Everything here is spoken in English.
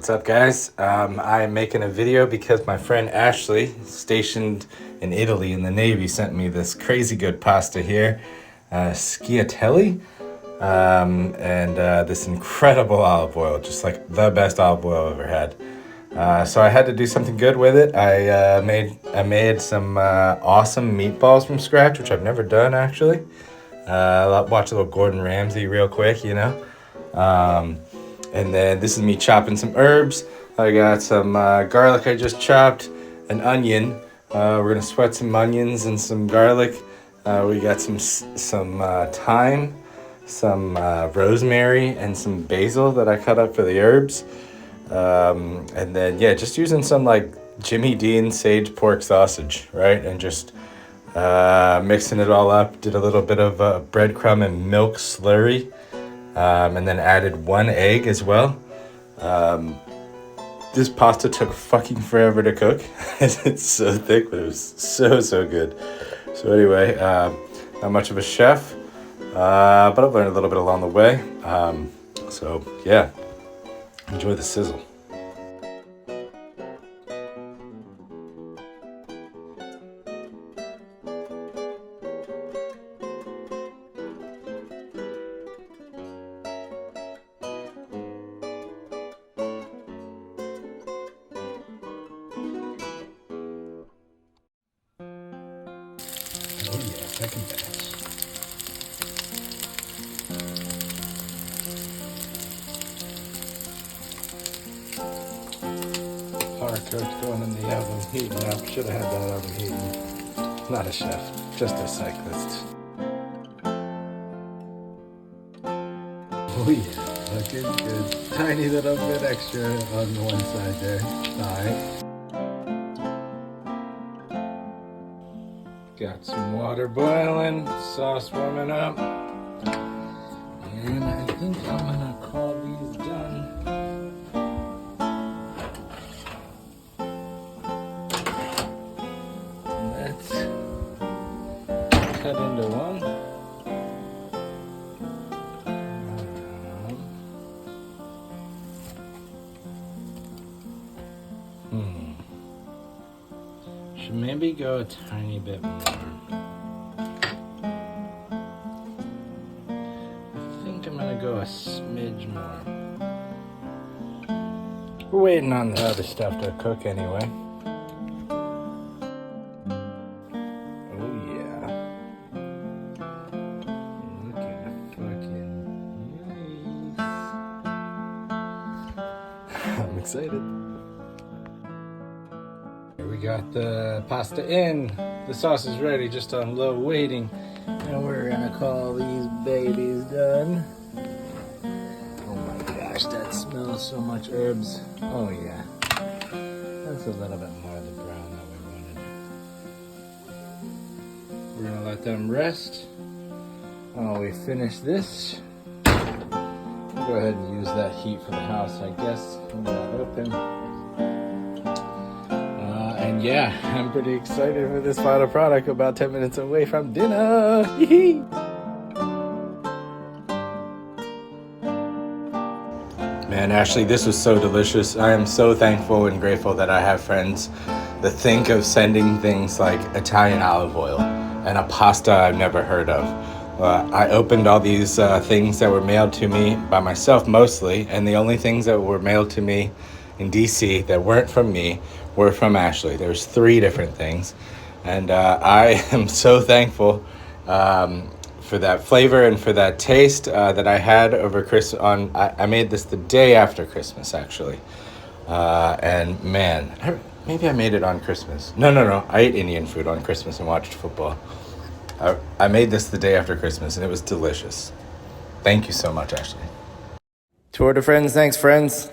What's up, guys? I'm making a video because my friend Ashley, stationed in Italy in the Navy, sent me this crazy good pasta here, Sciattielli, and this incredible olive oil, just like the best olive oil I've ever had. So I had to do something good with it. I made some awesome meatballs from scratch, which I've never done actually. Watch a little Gordon Ramsay real quick, you know. And then this is me chopping some herbs. I got some garlic I just chopped, an onion. We're gonna sweat some onions and some garlic. We got some thyme, some rosemary, and some basil that I cut up for the herbs. And then, yeah, just using some like Jimmy Dean sage pork sausage, right? And just mixing it all up. Did a little bit of breadcrumb and milk slurry. And then added 1 egg as well. This pasta took fucking forever to cook. It's so thick, but it was so good. So anyway, not much of a chef, but I've learned a little bit along the way. So yeah, enjoy the sizzle. Oh yeah, second batch. Hard cooked, going in the oven, heating up. Should have had that oven heating. Not a chef, just a cyclist. Oh yeah, looking good. Tiny little bit extra on the one side there. Alright. Got some water boiling, sauce warming up, and I think I'm gonna call these done. Let's cut into one. Should maybe go a tiny bit more. I think I'm gonna go a smidge more. We're waiting on the other stuff to cook anyway. Oh yeah. Looking fucking nice. I'm excited. We got the pasta in, the sauce is ready, just on low waiting, and we're gonna call these babies done. Oh my gosh, that smells so much herbs. Oh yeah, that's a little bit more of the brown that we wanted. We're gonna let them rest while we finish this. We'll go ahead and use that heat for the house, I guess. Leave that open. And yeah, I'm pretty excited for this final product, about 10 minutes away from dinner. Man, Ashley, this was so delicious. I am so thankful and grateful that I have friends that think of sending things like Italian olive oil and a pasta I've never heard of. I opened all these things that were mailed to me by myself mostly, and the only things that were mailed to me in DC that weren't from me were from Ashley. There's 3 different things, and I am so thankful for that flavor and for that taste that I had over Christmas. I made this the day after Christmas, actually, and man, maybe I made it on Christmas. No. I ate Indian food on Christmas and watched football. I made this the day after Christmas, and it was delicious. Thank you so much, Ashley. Tour de friends, thanks, friends.